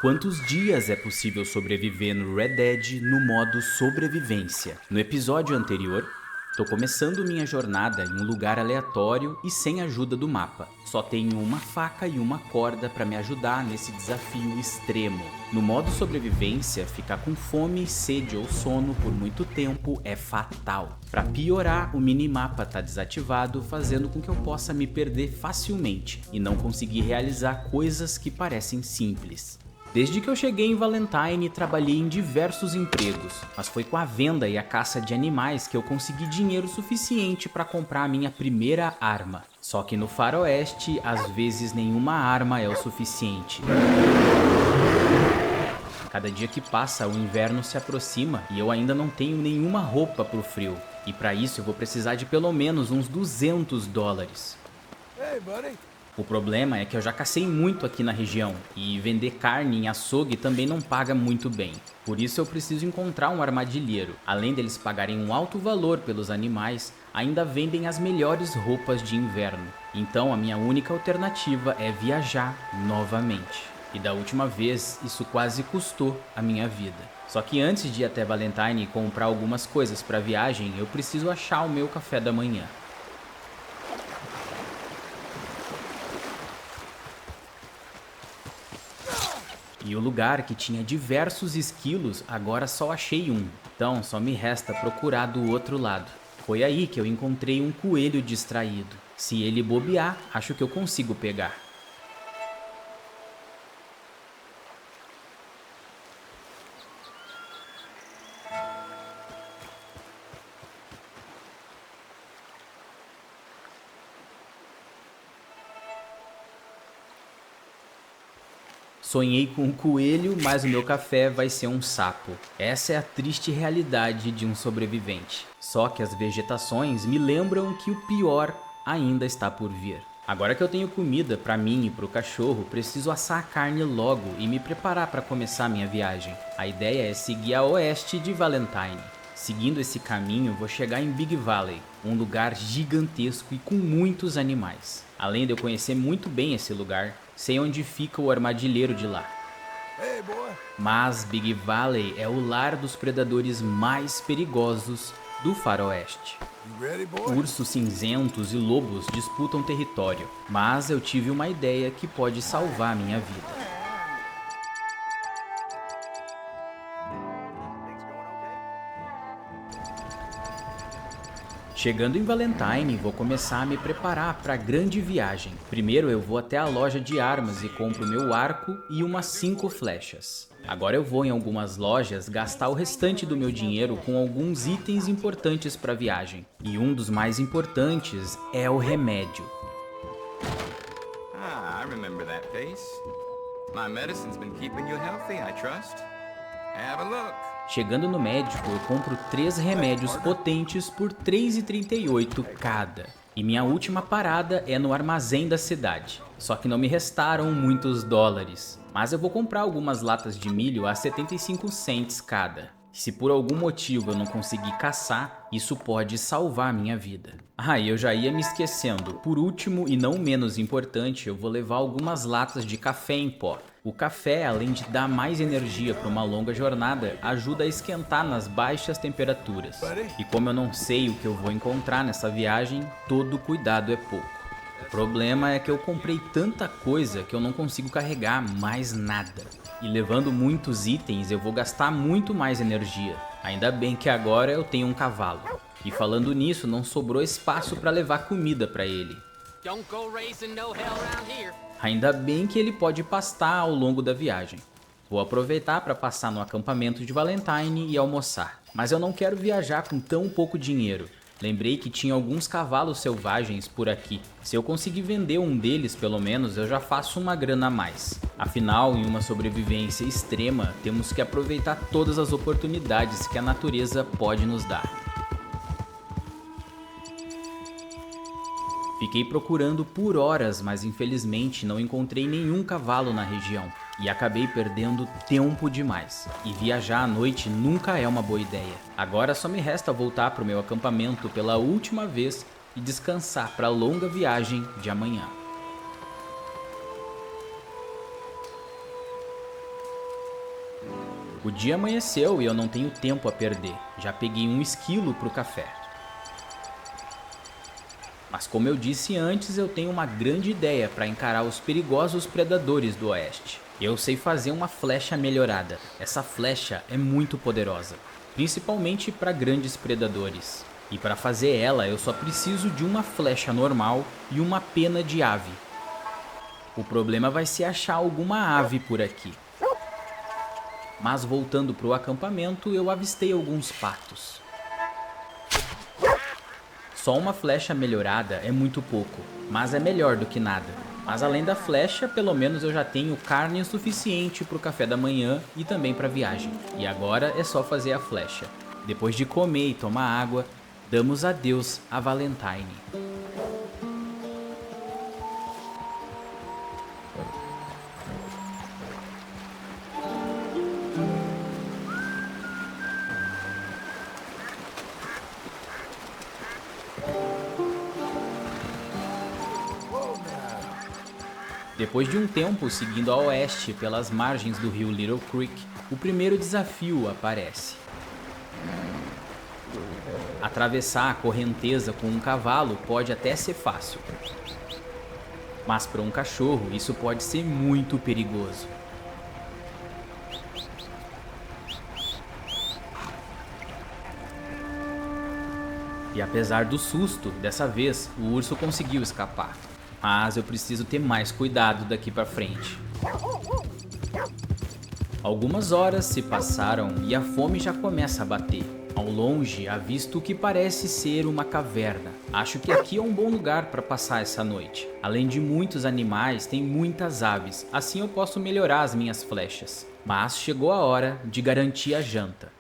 Quantos dias é possível sobreviver no Red Dead no modo sobrevivência? No episódio anterior, tô começando minha jornada em um lugar aleatório e sem ajuda do mapa. Só tenho uma faca e uma corda para me ajudar nesse desafio extremo. No modo sobrevivência, ficar com fome, sede ou sono por muito tempo é fatal. Para piorar, o minimapa tá desativado, fazendo com que eu possa me perder facilmente e não conseguir realizar coisas que parecem simples. Desde que eu cheguei em Valentine, trabalhei em diversos empregos, mas foi com a venda e a caça de animais que eu consegui dinheiro suficiente para comprar a minha primeira arma. Só que no faroeste, às vezes nenhuma arma é o suficiente. Cada dia que passa, o inverno se aproxima e eu ainda não tenho nenhuma roupa pro frio. E para isso eu vou precisar de pelo menos uns $200. Hey, buddy. O problema é que eu já cacei muito aqui na região, e vender carne em açougue também não paga muito bem. Por isso eu preciso encontrar um armadilheiro. Além deles pagarem um alto valor pelos animais, ainda vendem as melhores roupas de inverno. Então a minha única alternativa é viajar novamente. E da última vez, isso quase custou a minha vida. Só que antes de ir até Valentine e comprar algumas coisas para a viagem, eu preciso achar o meu café da manhã. E o lugar que tinha diversos esquilos, agora só achei um. Então só me resta procurar do outro lado. Foi aí que eu encontrei um coelho distraído. Se ele bobear, acho que eu consigo pegar. Sonhei com um coelho, mas o meu café vai ser um sapo. Essa é a triste realidade de um sobrevivente. Só que as vegetações me lembram que o pior ainda está por vir. Agora que eu tenho comida para mim e para o cachorro, preciso assar a carne logo e me preparar para começar minha viagem. A ideia é seguir a oeste de Valentine. Seguindo esse caminho, vou chegar em Big Valley, um lugar gigantesco e com muitos animais. Além de eu conhecer muito bem esse lugar, sei onde fica o armadilheiro de lá. Hey, boy. Mas Big Valley é o lar dos predadores mais perigosos do faroeste. You ready, boy? Ursos cinzentos e lobos disputam território, mas eu tive uma ideia que pode salvar minha vida. Chegando em Valentine, vou começar a me preparar para a grande viagem. Primeiro eu vou até a loja de armas e compro meu arco e umas 5 flechas. Agora eu vou em algumas lojas gastar o restante do meu dinheiro com alguns itens importantes para a viagem. E um dos mais importantes é o remédio. I remember that face. My medicine's been keeping you healthy, I trust. Have a look. Chegando no médico, eu compro 3 remédios potentes por R$ 3,38 cada. E minha última parada é no armazém da cidade. Só que não me restaram muitos dólares. Mas eu vou comprar algumas latas de milho a 75 cents cada. Se por algum motivo eu não conseguir caçar, isso pode salvar a minha vida. Ah, e eu já ia me esquecendo. Por último e não menos importante, eu vou levar algumas latas de café em pó. O café, além de dar mais energia para uma longa jornada, ajuda a esquentar nas baixas temperaturas. E como eu não sei o que eu vou encontrar nessa viagem, todo cuidado é pouco. O problema é que eu comprei tanta coisa que eu não consigo carregar mais nada. E levando muitos itens, eu vou gastar muito mais energia. Ainda bem que agora eu tenho um cavalo. E falando nisso, não sobrou espaço para levar comida para ele. Don't go raising no hell around here. Ainda bem que ele pode pastar ao longo da viagem. Vou aproveitar para passar no acampamento de Valentine e almoçar. Mas eu não quero viajar com tão pouco dinheiro. Lembrei que tinha alguns cavalos selvagens por aqui. Se eu conseguir vender um deles, pelo menos, eu já faço uma grana a mais. Afinal, em uma sobrevivência extrema, temos que aproveitar todas as oportunidades que a natureza pode nos dar. Fiquei procurando por horas, mas infelizmente não encontrei nenhum cavalo na região. E acabei perdendo tempo demais. E viajar à noite nunca é uma boa ideia. Agora só me resta voltar para o meu acampamento pela última vez e descansar para a longa viagem de amanhã. O dia amanheceu e eu não tenho tempo a perder. Já peguei um esquilo pro café. Mas como eu disse antes, eu tenho uma grande ideia para encarar os perigosos predadores do oeste. Eu sei fazer uma flecha melhorada. Essa flecha é muito poderosa, principalmente para grandes predadores. E para fazer ela, eu só preciso de uma flecha normal e uma pena de ave. O problema vai ser achar alguma ave por aqui. Mas voltando para o acampamento, eu avistei alguns patos. Só uma flecha melhorada é muito pouco, mas é melhor do que nada. Mas além da flecha, pelo menos eu já tenho carne o suficiente para o café da manhã e também para a viagem. E agora é só fazer a flecha. Depois de comer e tomar água, damos adeus a Valentine. Depois de um tempo seguindo a oeste pelas margens do rio Little Creek, o primeiro desafio aparece. Atravessar a correnteza com um cavalo pode até ser fácil, mas para um cachorro isso pode ser muito perigoso. E apesar do susto, dessa vez o urso conseguiu escapar. Mas eu preciso ter mais cuidado daqui pra frente. Algumas horas se passaram e a fome já começa a bater. Ao longe, avisto o que parece ser uma caverna. Acho que aqui é um bom lugar para passar essa noite. Além de muitos animais, tem muitas aves. Assim eu posso melhorar as minhas flechas. Mas chegou a hora de garantir a janta.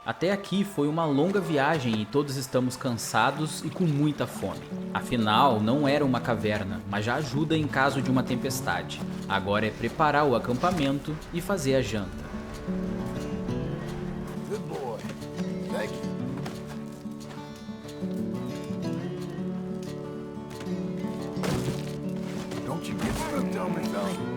Até aqui foi uma longa viagem e todos estamos cansados e com muita fome. Afinal, não era uma caverna, mas já ajuda em caso de uma tempestade. Agora é preparar o acampamento e fazer a janta. Good boy. Thank you. Don't you get spooked on me, fella.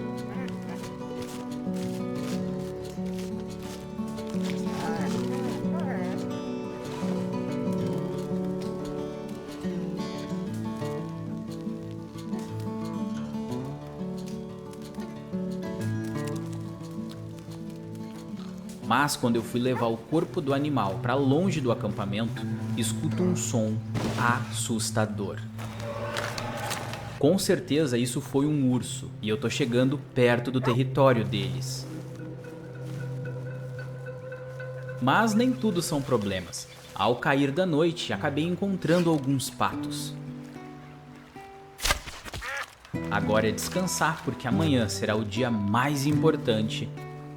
Mas quando eu fui levar o corpo do animal para longe do acampamento, escuto um som assustador. Com certeza isso foi um urso e eu tô chegando perto do território deles. Mas nem tudo são problemas. Ao cair da noite, acabei encontrando alguns patos. Agora é descansar porque amanhã será o dia mais importante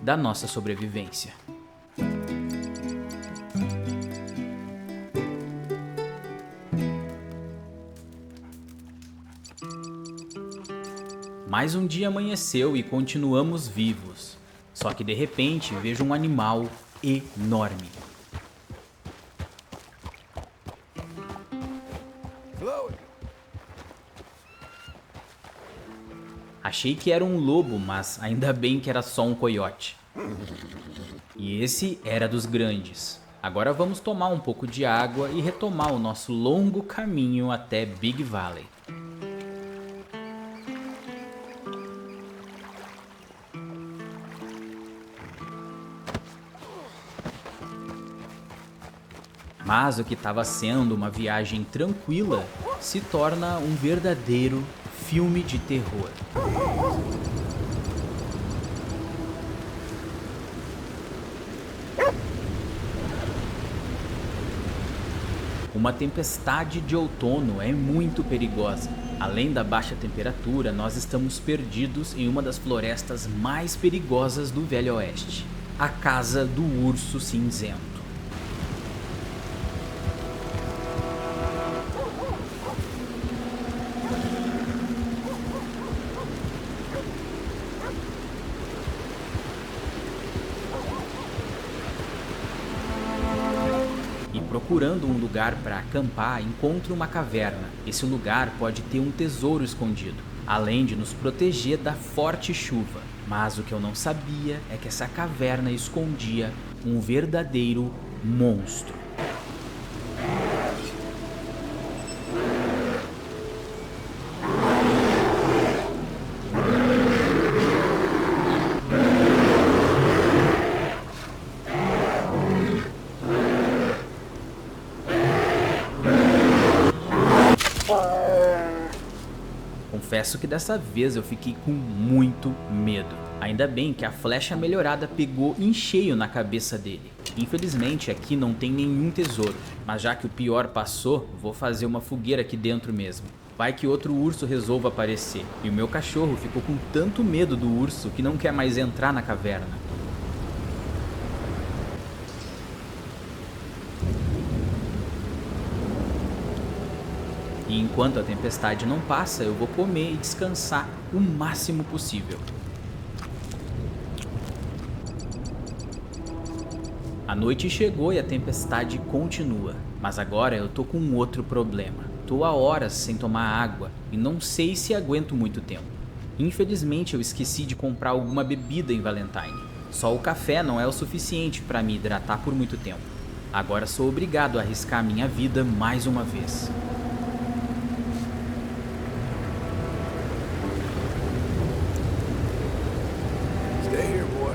da nossa sobrevivência. Mais um dia amanheceu e continuamos vivos. Só que de repente vejo um animal enorme. Achei que era um lobo, mas ainda bem que era só um coiote. E esse era dos grandes. Agora vamos tomar um pouco de água e retomar o nosso longo caminho até Big Valley. Mas o que estava sendo uma viagem tranquila se torna um verdadeiro filme de terror. Uma tempestade de outono é muito perigosa. Além da baixa temperatura, nós estamos perdidos em uma das florestas mais perigosas do Velho Oeste, a Casa do Urso Cinzento. Procurando um lugar para acampar, encontro uma caverna. Esse lugar pode ter um tesouro escondido, além de nos proteger da forte chuva. Mas o que eu não sabia é que essa caverna escondia um verdadeiro monstro. Confesso que dessa vez eu fiquei com muito medo. Ainda bem que a flecha melhorada pegou em cheio na cabeça dele. Infelizmente aqui não tem nenhum tesouro, mas já que o pior passou, vou fazer uma fogueira aqui dentro mesmo. Vai que outro urso resolva aparecer. E o meu cachorro ficou com tanto medo do urso que não quer mais entrar na caverna. E enquanto a tempestade não passa, eu vou comer e descansar o máximo possível. A noite chegou e a tempestade continua, mas agora eu tô com um outro problema. Tô há horas sem tomar água e não sei se aguento muito tempo. Infelizmente eu esqueci de comprar alguma bebida em Valentine. Só o café não é o suficiente para me hidratar por muito tempo. Agora sou obrigado a arriscar minha vida mais uma vez. Stay here, boy.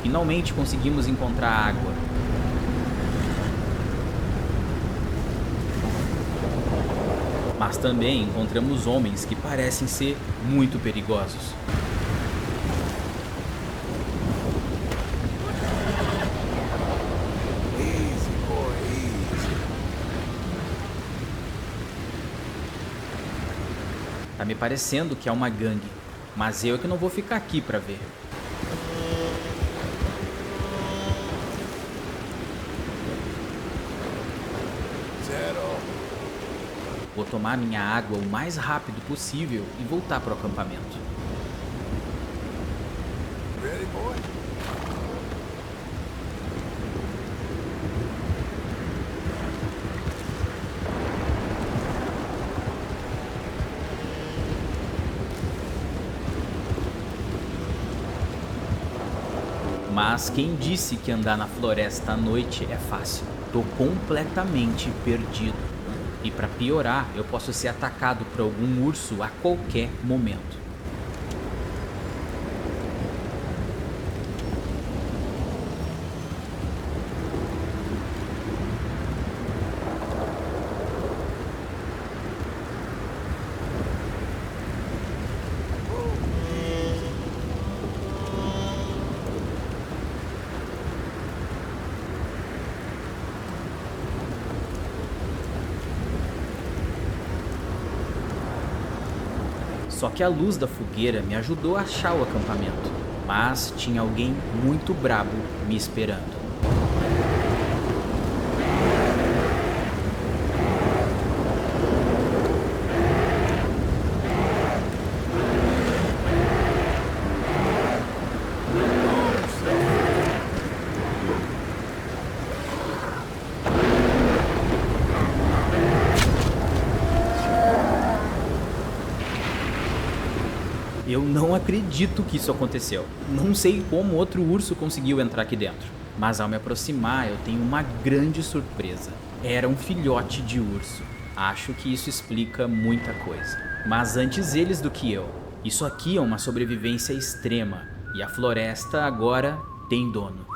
Finalmente conseguimos encontrar água. Mas também encontramos homens que parecem ser muito perigosos. Easy, boy, easy. Tá me parecendo que é uma gangue, mas eu que não vou ficar aqui pra ver. Settle. Vou tomar minha água o mais rápido possível e voltar pro acampamento. Ready, boy? Mas quem disse que andar na floresta à noite é fácil? Tô completamente perdido. E para piorar, eu posso ser atacado por algum urso a qualquer momento. Só que a luz da fogueira me ajudou a achar o acampamento, mas tinha alguém muito brabo me esperando. Eu não acredito que isso aconteceu. Não sei como outro urso conseguiu entrar aqui dentro. Mas ao me aproximar, eu tenho uma grande surpresa. Era um filhote de urso. Acho que isso explica muita coisa. Mas antes eles do que eu. Isso aqui é uma sobrevivência extrema e a floresta agora tem dono.